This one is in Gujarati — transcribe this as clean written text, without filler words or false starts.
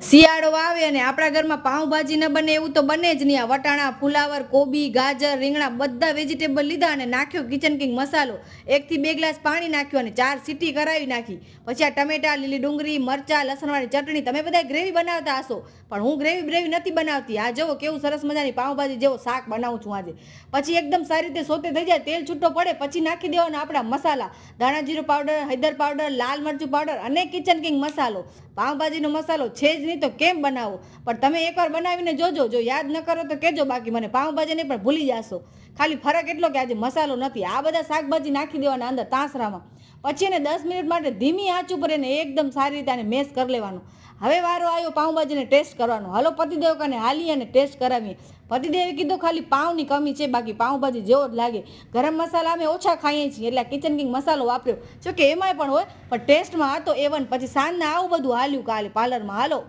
શિયાળો આવે અને આપણા ઘરમાં પાઉંભાજી ન બને એવું તો બને જ નહીં. આ વટાણા, ફુલાવર, કોબી, ગાજર, રીંગણા બધા વેજીટેબલ લીધા અને નાખ્યો કિચન કિંગ મસાલો. 1 થી 2 ગ્લાસ પાણી નાખ્યું અને 4 સીટી કરાવી નાખી. પછી આ ટમેટા, લીલી ડુંગળી, મરચા, લસણવાળી ચટણી. તમે બધા ગ્રેવી બનાવતા હશો, પણ હું ગ્રેવી નથી બનાવતી. આ જુઓ કેવું સરસ મજાની પાઉંભાજી જેવો શાક બનાવું છું આજે. પછી એકદમ સારી રીતે સોતે થઈ જાય, તેલ છૂટો પડે પછી નાખી દેવાના આપણા મસાલા. ધાણા જીરું પાવડર, હળદર પાવડર, લાલ મરચું પાવડર અને કિચન કિંગ મસાલો. પાઉંભાજીનો મસાલો છે જ નહીં તો કેમ બનાવો? પણ તમે એકવાર બનાવીને જોજો. જો યાદ ન કરો તો કહેજો, બાકી મને પાઉંભાજી નહીં પણ ભૂલી જશો. ખાલી ફરક એટલો કે આજે મસાલો નથી. આ બધા શાકભાજી નાખી દેવાના અંદર તાંસરામાં. પછી એને 10 મિનિટ માટે ધીમી આંચ ઉપર એને એકદમ સારી રીતે આને મેશ કરી લેવાનું. હવે વારો આવ્યો પાઉંભાજીને ટેસ્ટ કરવાનો. હાલો પતિદેવ કને હાલી અને ટેસ્ટ કરાવીએ. પતિદેવે કીધું ખાલી પાઉંની કમી છે, બાકી પાઉંભાજી જેવો જ લાગે. ગરમ મસાલા અમે ઓછા ખાઈએ છીએ એટલે કિચન કિંગ મસાલો વાપર્યો. જો કે એમાંય પણ હોય, પણ ટેસ્ટમાં હતો A1. પછી સાંજના આવું બધું હાલ્યું કાલે પાર્લરમાં. હાલો.